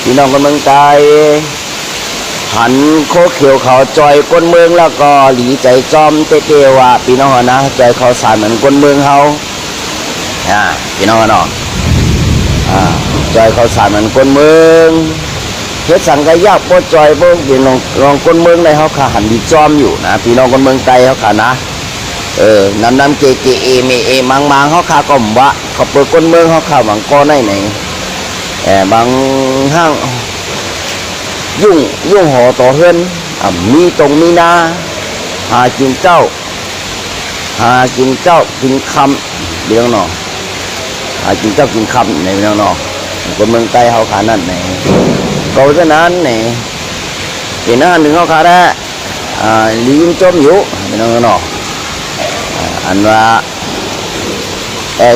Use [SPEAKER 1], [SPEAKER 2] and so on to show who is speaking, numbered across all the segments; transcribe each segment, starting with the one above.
[SPEAKER 1] พี่น้องคนเมืองใต้หันโคเขียวเขาจอยก้นเมืองแล้วก็หลีใจจอมเตๆว่าพี่น้องนะจอยเขาสารเหมือนก้นเมืองเขาพี่น้องเนาะจอยเขาสารเหมือนก้นเมืองเฮ็ดสังกะยาบ่จอยบ่พี่น้องลองก้นเมืองในเขาขาหันดีจอมอยู่นะพี่น้องคนเมืองใต้เขาขานะน้ำเกเอเมเอมังเขาขาก็มวะเขาเปิดก้นเมืองเขาขาบางก้อนไหนบางห้างยุ่งหอต่อเฮือนมีตรงมีนาหากินเจ้ากินคำเดี๋ยวหนอหากินเจ้ากินคำในเดี๋ยวหนอคนเมืองใต้เขาขานั่นไหนก็ฉะนั้นไหนเห็นหน้าหนึ่งเขาขาได้ลิ้นจมอยู่เดี๋ยวหนออันว่า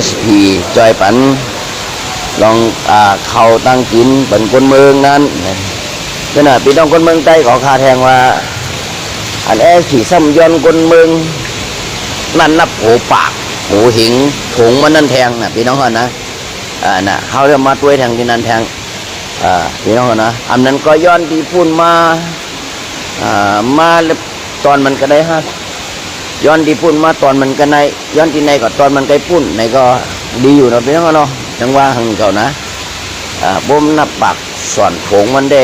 [SPEAKER 1] SP จอยปันลองเขาตั้งกินเป็นคนเมืองนั้นขณะพี่น้องคนเมืองใต้ขอคาแทงว่าอันขี่ซ้ำย้อนคนเมืองนั่นนับโหปากโหหิงถุงมันนั่นแทงนะพี่น้องคนนะน่ะเขาจะมาตัวแทงที่นั่นแทงพี่น้องคนนะอันนั้นก็ย้อนที่พูนมาตอนมันก็ได้ฮะย้อนที่พูนมาตอนมันก็ในย้อนที่ในก็ตอนมันก็พูนในก็ดีอยู่นะพี่น้องเนาะจังว่าหังเขานะบ่มนับปากส่วนผงมันได้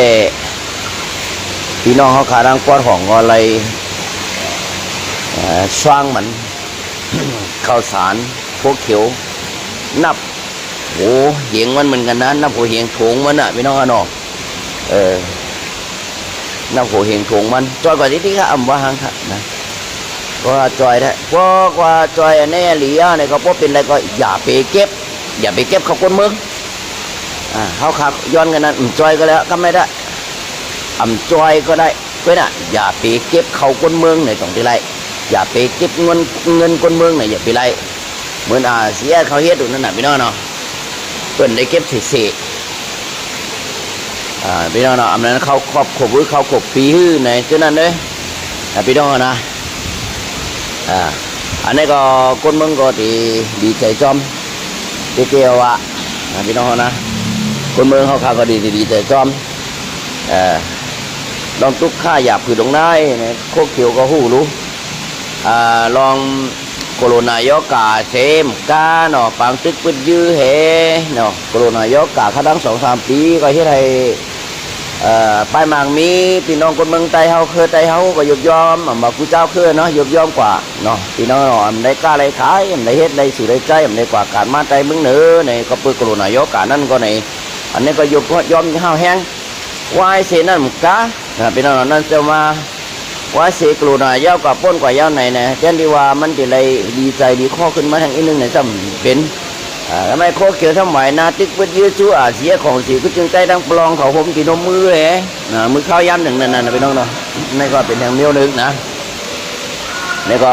[SPEAKER 1] พี่น้องเขาขาดังก้อนของอะไรช่างมันข้าวสารพวกเขียวนับโหเหียงมันเหมือนกันนะนับโหเหียงถุงมันอ่ะพี่น้องเนาะนับโหเหียงถุงมันจอยกว่าที่ข้าว่าหังค่ะนะก็จอยได้เพราะว่าจอยอันนี้หลีอ่ะเนี่ยก็พอเป็นอะไรก็อย่าไปเก็บเขาคนเมืองเขาขับย้อนกันนั้นจอยก็แล้วก็ไม่ได้จอยก็ได้เพื่อนอย่าไปเก็บเขาคนเมืองในตรงที่ไรอย่าไปเก็บเงินคนเมืองในอย่าไปไรเหมือนเสียเขาเฮ็ดดูนั่นน่ะพี่น้องเนาะเพื่อนได้เก็บเศษพี่น้องเนาะอันนั้นเขาครอบเขาขบปีฮื้อในเจ้านั้นเลยพี่น้องนะอันนี้ก็คนเมืองก็ดีใจจอมเกี่ยวว่าพี่น้องนะคนเมืองเขาก็ดีใจจอมลองทุกข้าหยาบคือตรงไหนโคกเขียวก็หู้รู้ลองโคโรนายกาเซมกาเนาะปังตึกปืดยื้อเหเนาะโคโรนายกาเขาตั้ง2-3 ปีก็เฮ็ดให้ป้ายมังมีพี่น้องคนเมืองใต้เฮาเคยใต้เฮาก็ยกยอมมาผู้เจ้าเคยเนาะยกยอมกว่าเนาะพี่น้องเนาะได้กล้าได้ขายได้เฮ็ดได้สื่อได้ใจได้กว่าการมาใจมึงเหนือในก็เปิดโคโรนายกานั่นก็ในอันนี้ก็ยกยอมห้าวแห้งวายเสนั่นกะพี่น้องนั่นจะมาวายเสกโคโรนายกาป้นกว่ายาวไหนนะแทนที่ว่ามันจะเลยดีใจดีข้อขึ้นมาทางอีกนึงในซ้ำเป็นทำไมโคเขียวทำไมนาติ๊กเปิดยื้อชู้เสียของสีก็จึงใจดังปลองเขาผมตีนมือเลยมือเข้ายันหนึ่งนั่นไปน้องเนาะนี่ก็เป็นทางเมียวนึงนะนี่ก็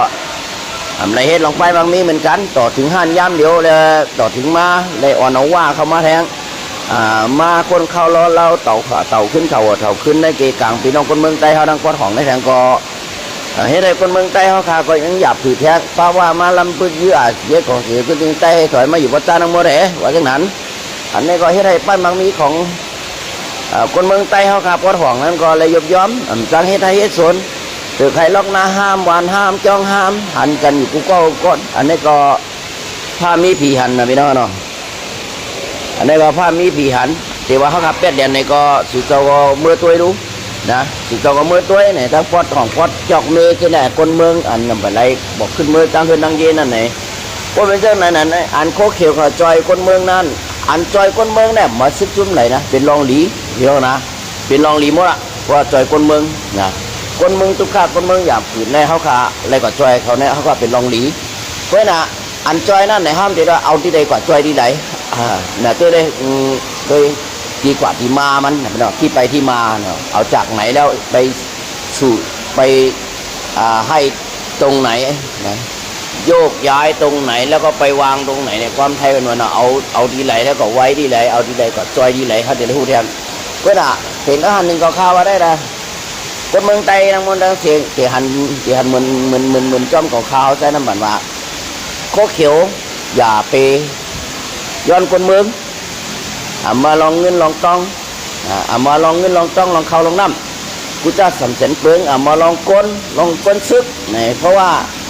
[SPEAKER 1] ทำไรเฮ็ดลงไปบางมีเหมือนกันต่อถึงหันย้ำเดียวเลยต่อถึงมาเลยอ่อนเอาว่าเขามาแทงมาคนเข้ารอเราเต่าขึ้นเขาขึ้นในเกกลางพี่น้องคนเมืองใต้เขาดังก้อนของในแทงก็เฮ็ดให้คนเมืองใต้เขาขาก็ยังหยาบถือแท้เพราะว่ามาลำพื้นยื้อเสียของเสียก็จึงใต้ถอยมาอยู่วัดจ้านังโมเดว่าจังนั้นอันนี้ก็เฮ็ดให้ปั้นบางมีของคนเมืองใต้เขาขาก้อนของนั้นก็เลยยบย้อมจังเฮ็ดให้เฮ็ดสนถือใครล็อกนาห้ามวานห้ามจ้องห้ามหันกันอยู่กูก็ก้อนอันนี้ก็ผ้ามีผีหันนะพี่น้องเนาะอันนี้ก็ผ้ามีผีหันแต่ว่าเขาขับเป็ดเดียนในก็สุดเจ้าก็เมื่อตัวรู้นะสุดเจ้าก็เมื่อตัวเนี่ยทั้งพอดของพอดจอกเมย์ที่ไหนคนเมืองอันนั้นอะไรบอกขึ้นเมื่อตั้งขึ้นตั้งเย็นนั่นไหนก็เป็นเรื่องนั้นอันโคเขียวกับจอยคนเมืองนั่นอันจอยคนเมืองเนี่ยมาซึกจุ่มไหนนะเป็นรองหลีเดียวนะเป็นรองหลีหมดละว่าจอยคนเมืองนะคนเมืองทุกข้าคนเมืองอย่างผืนในเขาขาอะไรก็จอยเขาเนี่ยเขาก็เป็นรองหลีเพราะน่ะอันจอยนั่นไหนห้ามที่ว่าเอาที่ใดกว่าจอยที่ใดเนี่ยตัวได้เคยดีกว่าที่มามันเนาะที่ไปที่มาเนาะเอาจากไหนแล้วไปสู่ไปให้ตรงไหนนะโยกย้ายตรงไหนแล้วก็ไปวางตรงไหนเนี่ยความไทยเป็นว่าเนาะเอาที่ไหนแล้วก็ไว้ที่ไหนเอาที่ใดก็จอยที่ไหนเขาจะได้พูดแทนเพื่อนเห็นอาหารหนึ่งก็ข้าวว่าได้ละคนเมืองไต้ทั้งหมดทั้งเสียงเสียหันเหมือนจ้อมของข้าวใช้น้ำมันว่าโคเขียวอย่าไปย้อนคนเมืองมาลองเงินลองต้อง มาลองเงินลองต้องลองเข้าลองน้ำกูจะสำเสนเปลืองมาลองก้นซึกเนี่ยเพราะว่า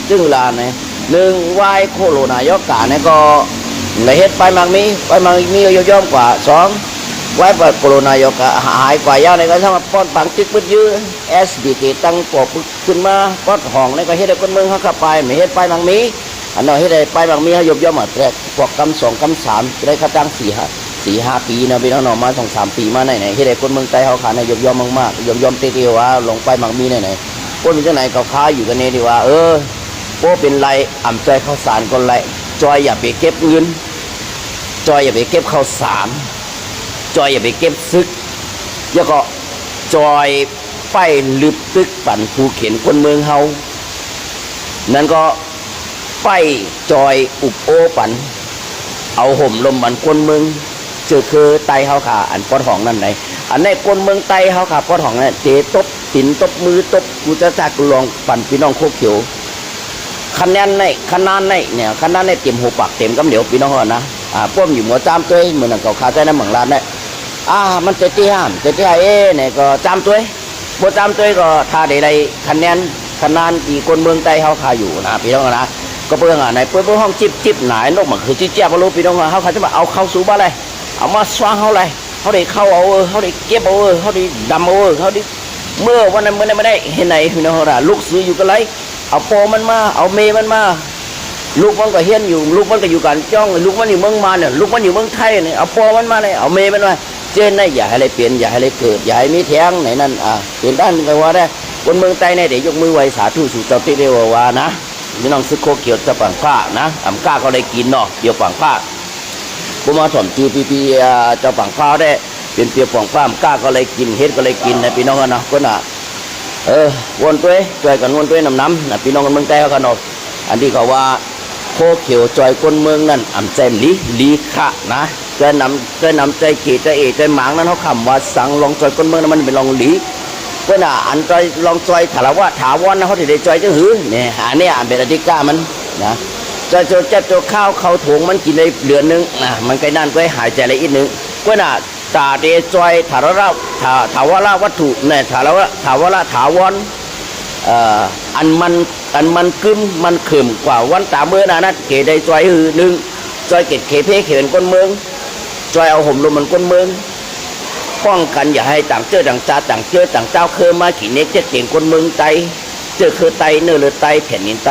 [SPEAKER 1] จึงเวลาเนี่ยหนึ่งวายโคโรนายกกาเนี่ยก็ในเฮ็ดไปมังมีย่อมกว่าสองไว้เปิดโคโรนายกหายกว่ายาวในก็ทำมาป้อนปังจึกมืดยื้อ SBT ตั้งปอบขึ้นมาป้อนห้องในก็เฮ็ดได้คนเมืองเขาขับไปไม่เฮ็ดไปมังมีอันนั้นเฮ็ดได้ไปมังมีเขาย่อมมาแต่พวกกำสองกำสามได้ค่าจ้าง4-5 ปีนะพี่น้องมา2-3 ปีมาไหนเฮ็ดได้คนเมืองใต้เขาขาในย่อมมากย่อมเตี้ยว่าลงไปมังมีไหนคนเป็นจังไหนเขาค้าอยู่กันเนี่ยดีว่าโป้เป็นไรอ่ำใจข้าวสารคนไรจอยอย่าไปเก็บเงินจอยอย่าไปเก็บข้าวสารจอยอย่าไปเก็บซึกแล้วก็จอยไปลึบตึกปั่นภูเขียนคนเมืองเฮานั่นก็ไปจอยอุบโอปั่นเอาห่มลมบันคนเมืองเจอคือไตเฮาขาอันปอดห้องนั่นไหนอันในคนเมืองไตเฮาขาปอดห้องนั่นเตะตบตินตบมือตบกูจะจักลองปั่นพี่น้องโคกเขียวคะแนนในเนี่ยคะแนนในเต็มหัวปากเต็มกำเหลียวพี่น้องนะป้อมอยู่หัวจามตัวเหมือนกับขาใจน้ำหมังลานเนี่ยมันเตะที่ห้ามเนี่ยก็จามตัวหัวจามตัวก็ท่าใดคะแนนที่คนเมืองไตเฮาขาอยู่นะพี่น้องนะก็เพื่อนไหนเพื่อนห้องจิบไหนนกมันคือจิ๊บไม่รู้พี่น้องเขาจะมาเอาเข้าสู่บ้านเลยเอามาสว่างเขาเลยเขาได้เข้าเอาเขาได้เก็บเอาเขาได้ดำเอาเขาได้เมื่อวันนั้นไม่ได้เห็นไหนพี่น้องนะลูกซื้ออยู่กันไรเอาโปมันมาเอาเมมันมาลูกมันก็เฮียนอยู่ลูกมันก็อยู่กันจ้องลูกมันอยู่เมืองมาเนี่ยลูกมันอยู่เมืองไทยเนี่ยเอาโปมันมาเลยเอาเมมันมาเจนได้อย่าให้อะไรเปลี่ยนอย่าให้อะไรเกิดอย่าให้มีแท้งไหนนั่นเปลี่ยนด้านไปว่าได้คนเมืองใต้เนี่ยเดี๋ยวยกมือไหวสาธุสู่เจ้าที่เรียกว่านะพี่น้องซึกโคเกี่ยวจะปังผ้านะก้าก็ได้กินเนาะเกี่ยวปังผ้าผมมาสอนจูปีเจ้าปังผ้าได้เป็นเปียปังผ้าก้าก็เลยกินเฮ็ดก็เลยกินนะพี่น้องนะก็น่ะวนตัวจอยกันวนตัวน้ำนะพี่น้องกันเมืองใต้เขากันเนาะอันที่เขาว่าโคเขียวจอยคนเมืองนั่นใจลีขะนะจอยนำใจเกใจใจหมางนั้นเขาคำว่าสั่งลองจอยคนเมืองนั้นมันเป็นลองลีก็น่ะอันจอยลองจอยถามว่าถาวรนะเขาถึงได้จอยจังหือเนี่ยอันนี้อันเป็นอธิกามันนะจอยเจ็บตัวข้าวเขาถุงมันกินได้เหลือนึงนะมันใกล้นั่นก็หายใจอะไรอีกนึงก็น่ะตาเดจอยถาวรวัตถุเนี่ยถาวรอันมันกึมมันเขื่มกว่าวันตาเมื่อนั้นเกได้จอยหือนึงจอยเกตเขเพเขียนก้นเมืองจอยเอาห่มลมมันก้นเมืองป้องกันอย่าให้ต่างเจอต่างจ่าต่างเจอต่างเจ้าเคยมาขี่เน็กเก่งคนเมืองไตเจอเคยไตเนื้อเลือไตแผ่นดินไต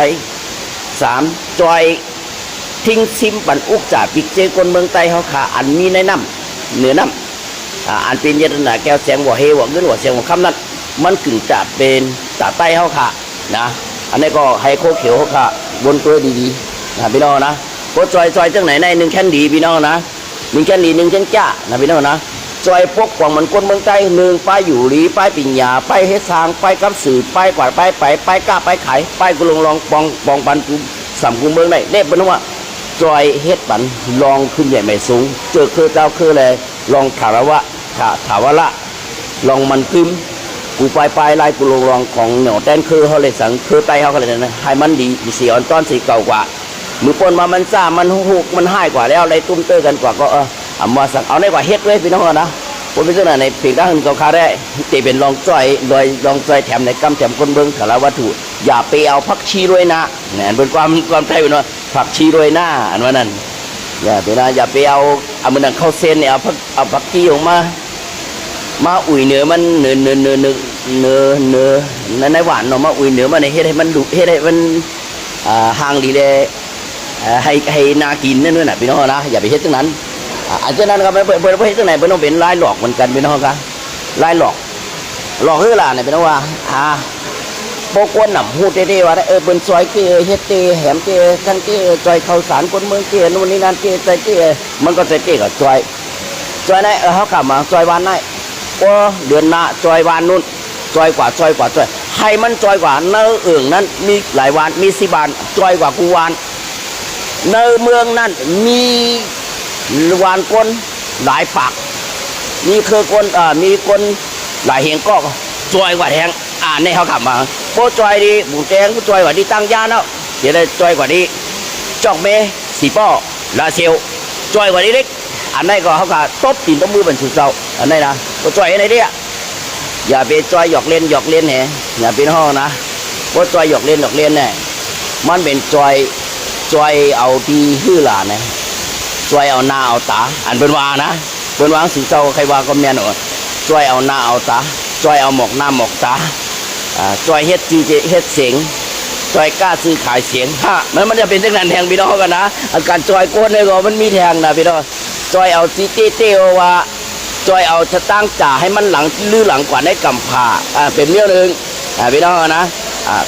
[SPEAKER 1] 3จอยทิ้งซิมปันอุกจ่าปิกเจคนเมืองไตเขาขาอันมีในน้ำเหนือน้ำอันเป็นยาหนาแก้วแสงหัวเฮหัวเงินหัวเสียงหัวคำนั้นมันกึ่งจะเป็นจ่าไตเขาขานะอันนี้ก็ให้โคเขียวเขาขาวนตัวดีๆนะพี่น้องนะโคจอยจังไหนในหนึ่งแค่นดีพี่น้องนะหนึ่งแค่นดีหนึ่งแค่นจ้านะพี่น้องนะจอยพวกกวางมันคนเมืองใต้หนึ่งไปอยู่หลีไปปิญญาไปเฮ็ดทางไปกับสื่อไปกวาดไปกล้าไปขายไปกุลงลองปองปันกูสัมกูเมืองได้เนี่ยเป็นว่าจอยเฮ็ดปันลองขึ้นใหญ่ไม่สูงเจอคือเจ้าคือเลยลองถาวละลองมันขึ้นกูไปไล่กุลงลองของเหนียวแตนคือเขาเลยสังคือไตเขาเลยนะให้มันดีสีอ่อนต้อนสีเก่ากว่ามือปนมามันซ่ามันหุกมันให้กว่าแล้วอะไรตุ้มเตอกันกว่าก็มาสั่งเอาในกว่าเฮ็ดเลยพี่น้องนะผมเป็นเจ้าหน้าในเพียงด้านเขาคาได้ตีเป็นลองจ้อยโดยลองจ้อยแถมในกำแถมคนเบิ้งสารวัตถุอย่าไปเอาผักชีรวยนะเนี่ยเป็นความไทยเป็นว่าผักชีรวยหน้าอันว่านั้นอย่าไปนะอย่าไปเอาเหมือนข้าวเส้นเนี่ยเอาผักชีออกมาอุ่ยเนื้อมันเนื้อในหวานเนาะมาอุ่ยเนื้อมันเฮ็ดให้มันดุเฮ็ดให้มันห่างดีเลยให้นากินนั่นด้วยนะพี่น้องนะอย่าไปเฮ็ดตรงนั้นอาจจะนั้นก็ไม่เปิดเผยตรงไหนเป็นต้องเป็นลายหลอกเหมือนกันพี่น้องครับลายหลอกเฮือล่ะเนี่ยเป็นว่าโปกวนหนำหูเตว่าเป็นซอยเกเฮ็ดเตแหมเตทั้งเตจอยข้าวสารคนเมืองเตนู่นนี่นั่นเตใจเตมันก็ใจเตกับจอยไหนเขาขับมาจอยวานไหนก็เดือนหน้าจอยวานนู่นจอยกว่าให้มันจอยกว่าเนื้อเอื่งนั้นมีหลายวานมี10 บาทจอยกว่ากูวานเนื้อเมืองนั้นมีวานก้นหลายปากมีคือก้นมีก้นหลายเหียงก็จอยกว่าแทงในเขาขับมาโคจอยดีบุญแทงก็จอยกว่าดีตั้งยาเนาะเดี๋ยวได้จอยกว่าดีจอกเมสีป้อลาเซลจอยกว่าดีเล็กอันนี้ก็เขาขับตบตีนตบมือบรรจุเจ้าอันนี้นะ ก็จอยอะไรเนี่ยอย่าไปจอยหยอกเล่นแหน่อย่าเป็นห้องนะว่าจอยหยอกเล่นเนี่ยมันเป็นจอยเอาดีฮื้อหลานนะจอยเอาหน้าเอาตาอันเป็นว่านะเป็นว่าสิเจ้าใครว่าก็แม่นจอยเอาหน้าเอาตาจอยเอาหมอกหน้าหมอกตาจอยเฮ็ดจีเฮ็ดเสียงจอยกล้าซื้อขายเสียงฮะมันจะเป็นเรื่องนั้นแทงพี่น้องกันนะอาการจอยโกนเลยก็มันมีแทงนะพี่น้องจอยเอาจีเต้ว่าจอยเอาจะตั้งจ่าให้มันหลังลื้อหลังกว่าได้กำผ่าเป็นเรื่องหนึ่งพี่น้องนะ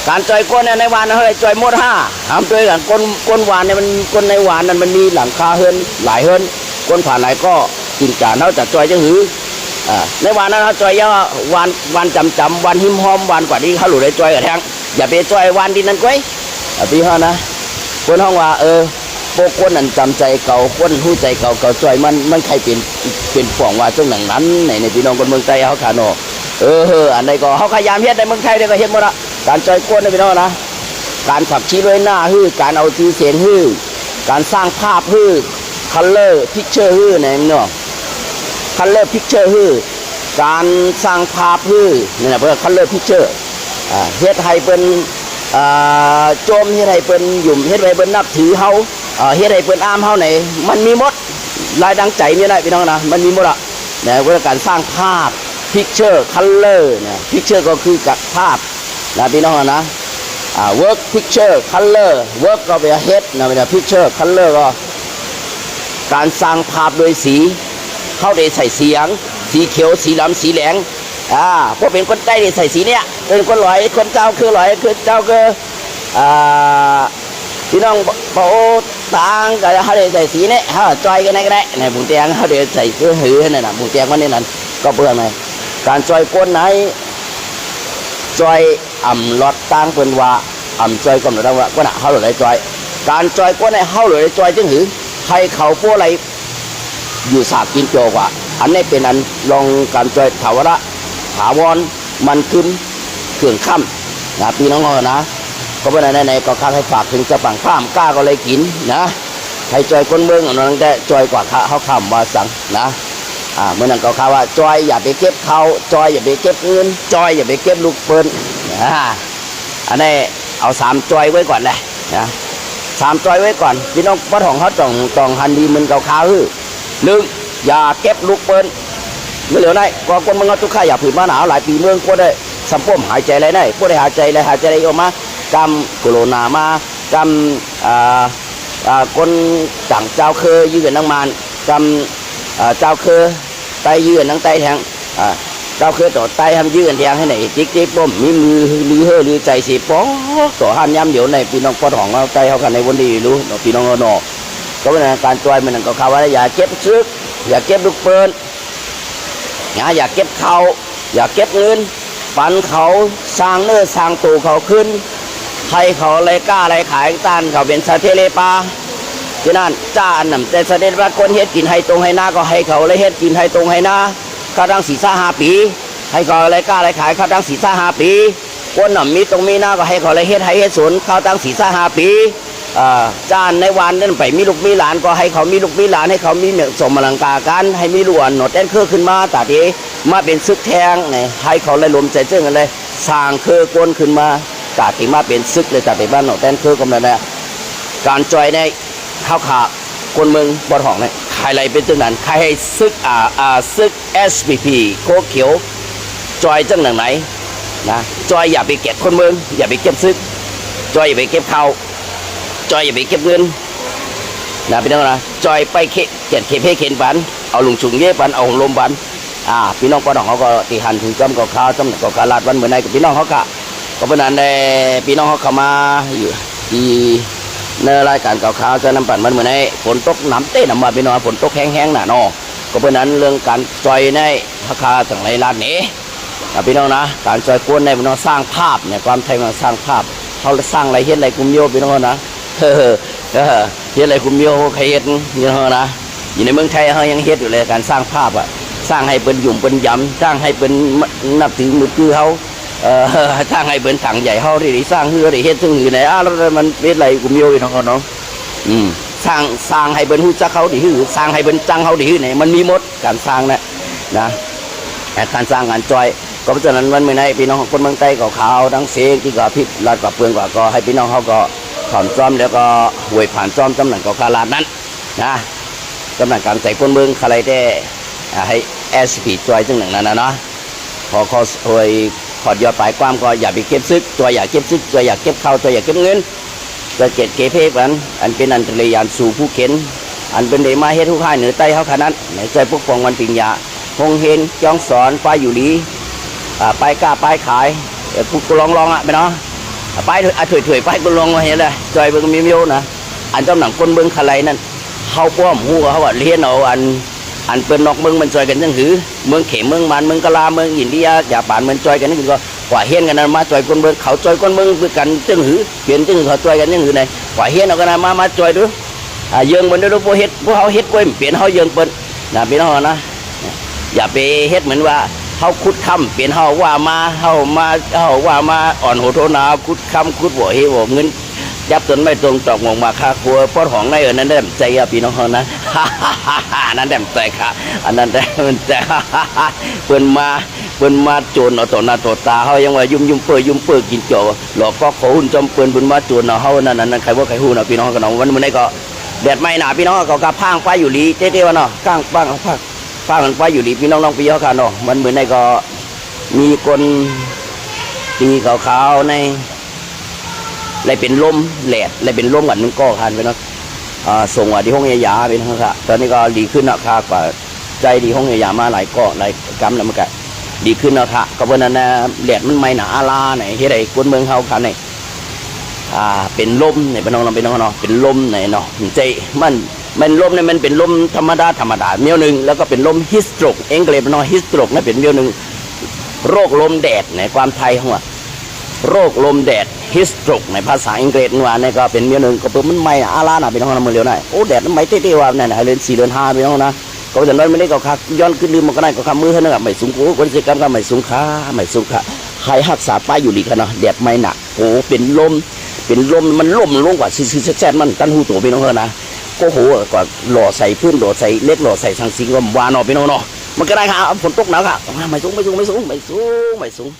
[SPEAKER 1] การจอยก้นในวานนะเฮ้ยจอยหมดห้าห้ามจอยกันก้นวานเนี่ยมันก้นในวานนั้นมันมีหลังคาเฮินหลายเฮินก้นผ่านไหนก็กินจานเท่าจากจอยจะหือในวานนั้นจอยย่อวานจำวานหิมหอมวานกว่านี้เขาหลุดได้จอยกับแทงอย่าไปจอยวานดินนั้นก้อยพี่ฮะนะคนห้องว่าพวกคนนั้นจำใจเก่าคนหู้ใจเก่าจอยมันใครเป็นฝ่องว่าจังหนังนั้นในพี่น้องคนเมืองไทยเขาขาโนอันใดก็เขาขยันเฮ็ดในเมืองไทยได้ก็เฮ็ดหมดละการจอยก้นนะพี่น้องนะการขับชี้ด้วยหน้าฮื้อการเอาชื่อเสียงฮื้อการสร้างภาพฮื้อคัลเลอร์พิกเจอร์ฮื้อเนี่ยเนาะคัลเลอร์พิกเจอร์ฮื้อการสร้างภาพฮื้อนี่นะเพื่อคัลเลอร์พิกเจอร์เฮ็ดให้เป็นโจมเฮ็ดให้เป็นหยุ่มเฮ็ดให้เป็นนับถือเฮาเฮ็ดให้เป็นอ้ามเฮาไหนมันมีหมดรายดังใจมีได้พี่น้องนะมันมีหมดละเนี่ยเพื่อการสร้างภาพpicture color เนี่ย picture ก็คือกับภาพนะพี่น้องนะwork picture color work ก็เป็น head นะเป็น picture color ก็การสร้างภาพโดยสีเข้าได้ใส่เสียงสีเขียวสีดำสีแหลงพวกเป็นคนใต้ได้ใส่สีเนี้ยเป็นคนลอยคนเจ้าคือลอยคือเจ้าคือพี่น้องพอต่างก็เขาได้ใส่สีเนี้ยเขาจอยกันไหนก็ได้ในบุญเตียงเขาได้ใส่เสื้อหือนั่นน่ะบุญเตียงวันนี้นั่นก็เบื่อไหมการจอยก้นไหนจอยลอดตั้งเป็นว่าจอยกำหนดว่าก็น่ะเขาหลุดเลยจอยการจอยก้นไหนเขาหลุดเลยจอยจึงหือใครเขาพวกอะไรอยู่สาบกินโจกว่าอันนี้เป็นอันลองการจอยถาวรมันขึ้นเขื่องค่ำนะพี่น้องนะก็เป็นในก็ข้าให้ฝากถึงจะฝั่งข้ามกล้าก็เลยกินนะให้จอยก้นเมืองนั่นแต่จอยกว่าเขาข้ามมาสั่งนะเมื่อนั้นก็ข่าวว่าจอยอย่าไปเก็บเขาจอยอย่าไปเก็บเงินจอยอย่าไปเก็บลูกปืนอันนี้เอา3จอยไว้ก่อนเลยนะ3จอยไว้ก่อนพี่น้องป้าทองเขาต้องหันดีมันเก่าข่าวคือ1อย่าเก็บลูกปืนไม่เหลือไหนก็คนมึงเอาทุกข้าอย่าผืนมาหนาวหลายปีเมืองก็ได้สัมพมหายใจอะไรได้ก็ได้หายใจอะไรออกมากำโคโรนามากำคนต่างเจ้าเคยยืนนั่งมันกำเจ้าเคยไตยืนนั่งไตแทงเจ้าเคยต่อไตทำยืนแทงให้ไหนจิ๊กป้อมมีมือหรือใจสีป้อต่อหันย้ำเดี๋ยวในพี่น้องปอดของเราไตเขากันในวันดีรู้พี่น้องเราก็เป็นการจอยมันก็ข่าวว่าอย่าเก็บซึกอย่าเก็บลูกปืนอย่าเก็บเขาอย่าเก็บเงินปันเขาสร้างเนื้อสร้างตูเขาขึ้นให้เขาอะไรกล้าอะไรขายต้านเขาเป็นสาเทเลปาที่นั่นจ้าอันนั้นแต่เสด็จพระคนเฮ็ดกินให้ตรงให้หน้าก็ให้เขาเลยเฮ็ดกินให้ตรงให้หน้าข้าดัง4-5 ปีให้เขาอะไรกล้าอะไรขายข้าดัง4-5 ปีคนหน่ำมีตรงมีหน้าก็ให้เขาเลยเฮ็ดให้เฮ็ดสวนข้าดัง4-5 ปีจ้าในวันนั้นไปมีลูกมีหลานก็ให้เขามีลูกมีหลานให้เขามีเนี่ยสมลังกากันให้มีล้วนหนดแอนเครือขึ้นมาแต่ทีมาเป็นซึกแทงเนี่ยให้เขาเลยรวมใจเจ้ากันเลยสร้างเครือก้นขึ้นมาแต่ที่มาเป็นซึกเลยแต่ที่บ้านหนดแอนเครือก็มาเนี่ยการจอยในข้าวขาคนเมืองบอดหองเนี่ยใครอะไรเป็นจังนั้นใครให้ซึกซึก SPP โคเขียวจอยจังไหนนะจอยอย่าไปเก็บคนเมืองอย่าไปเก็บซึกจอยอย่าไปเก็บเขาจอยอย่าไปเก็บเงินนะพี่น้องนะจอยไปเก็บเข็นปันเอาลุงชุงเย่ปันเอาลมปันพี่น้องปอดของเขาก็ตีหันถึงจำกับข้าวจำกับกาลาดวันเหมือนในกับพี่น้องเขากะก็เป็นนั้นในพี่น้องเขาเข้ามาอยู่ที่ในรายการข่าวจะนำปั่นมันเหมือนในฝนตกน้ำเต้น้ำมาพี่น้องฝนตกแห้งๆหน่ะเนาะก็เป็นนั้นเรื่องการจอยในราคาต่างในร้านนี้พี่น้องนะการจอยกวนในพี่น้องสร้างภาพเนี่ยความไทยมันสร้างภาพเขาสร้างอะไรเฮ็ดอะไรกุมโยพี่น้องนะเฮ็ดอะไรกุมโยใครเฮ็ดพี่น้องนะอยู่ในเมืองไทยเขายังเฮ็ดอยู่เลยการสร้างภาพสร้างให้เป็นหยุ่มเป็นยำสร้างให้เป็นนับถือมือคือเขาสร้างให้เป็นถังใหญ่เขาที่สร้างเฮือที่เฮ็ดถึงอยู่ไหนแล้วมันเป็นอะไรกุมโยน้องสร้างให้เป็นหูจักเขาดีหือสร้างให้เป็นจังเขาดีหือไหนมันมีหมดการสร้างนะ การสร้างการจอยก็เพราะฉะนั้นวันเมื่อไหร่พี่น้องคนเมืองใต้ก็ข่าวทั้งเสียงที่ก็พิษรัดกับเปลืองก็ให้พี่น้องเขาก็ถอนซ้อมแล้วก็หวยผ่านซ้อมตำแหน่งก็คาราดนั้นนะตำแหน่งการใส่คนเมืองใครได้ให้แอสปีจอยจังหนึ่งนั้นนะเนาะพอเขาหวยขอดยอดปลายความก็อย่าไปเก็บซึกตัวอย่าเก็บซึกตัวอย่าเก็บเข้าตัวอย่าเก็บเงินตัวเจ็ดเกเพกันอันเป็นอันตรายานสู่ผู้เข็นอันเป็นเดมาเฮ็ดทุกข่ายเหนือใต้เขาขนาดในใจพวกฟองวันปิญญาคงเห็นจ้องสอนป้ายอยู่ดีป้ายกล้าป้ายขายพวกลองอ่ะไปเนาะป้ายถวยป้ายก็ลองมาเห็นเลยจอยเบิ่งมีโยนะอันเจ้าหนังคนเบิ่งอะไรนั่นเขาป้อมหัวเขาว่าเลี้ยนเอาอันเป็นนอกเมืองมันจอยกันจังหือเมืองเขมเมืองมันเมืองกะลาเมืองอินเดียอย่าป่านมันจอยกันนี่คือก็กว่าเฮียนกันนั้นมาจอยคนเมืองเขาจอยคนเมืองคือกันจังหือเปลี่ยนจังเขาจอยกันจังหือไหนกว่าเฮียนเอากันมาจอยดูเยิงบนด้วยพวกเฮ็ดพวกเขาเฮ็ดกล้วยเปลี่ยนเขาเยิงเปิ้นนะพี่น้องนะอย่าไปเฮ็ดเหมือนว่าเขาคุดคำเปลี่ยนเขาว่ามาอ่อนโหดโทนาคุดคำคุดบ่เฮบ่เงินยับจนไม่ตรงตอกงงมาค่าครัวป้อนของในนั้นได้ใจอ่ะพี่น้องนะนั้นได้ใจค่ะอันนั้นได้มันใจเปิ้นมาโจรเอาต่อหน้าต่อตาเขายังว่ายุ่มเปื่อกินจ่อหลอกก็เขาหุ่นจอมเปิ้นมาโจรเขานั่นใครว่าใครหู้นะพี่น้องกันเนาะวันนี้ก็แดดไม่หนาพี่น้องก็กระพางไฟอยู่ลีเต้ๆวะเนาะข้างบ้างพางไฟอยู่ลีพี่น้องพี่เขาค่ะเนาะมันเหมือนในก็มีคนตีขาวๆในเลยเป็นลมแหลดเลยเป็นลมกันมันก็คันไปเนาะส่งว่าที่ห้องยาเป็นครับตอนนี้ก็ดีขึ้นนะครับกว่าใจดีห้องยามาหลายก็หลายกำแล้วมันก็ดีขึ้นนะครับก็เพราะนั้นแหลดมันไม่หนาอาลาไหนที่ใดคนเมืองเขาคันไหนเป็นลมไหนเป็นน้องเราเป็นน้องเนาะเป็นลมไหนเนาะใจมันลมเนี่ยมันเป็นลมธรรมดาเมียวหนึ่งแล้วก็เป็นลมฮิสโตรกเอ็งเกลเป็นน้องฮิสโตรกนั่นเป็นเมียวหนึ่งโรคลมแดดในความไทยของว่าโรคลมแดดฮิสโตรกในภาษาอังกฤษว่าเนี่ยก็เป็นเมียวหนึ่งก็เปิดมันไม่อาลานะเป็นน้องเราเมื่อเร็วหน่อยโอ้แดดมันไม่เต้ๆว่าเนี่ยเดือน4 เดือน 5เป็นน้องนะก็จะน้อยไม่ได้ก็คักย้อนขึ้นลืมมันก็ได้ก็คำมือเท่านั้นไม่สูงโอ้คนเสียกรรมก็ไม่สูงค่าใครหักษาป้ายอยู่ดีกันเนาะแดดไม่หนักโอ้เป็นลมมันล่มลงกว่าซีแซ่มันกันหูตัวพี่น้องนะก็โหกว่าหล่อใส่พื้นหล่อใส่เล็กหล่อใส่สังสีก็วานอพี่น้องเนาะมันก็ได้ค่ะฝนตกหนาวค่ะไม่สูง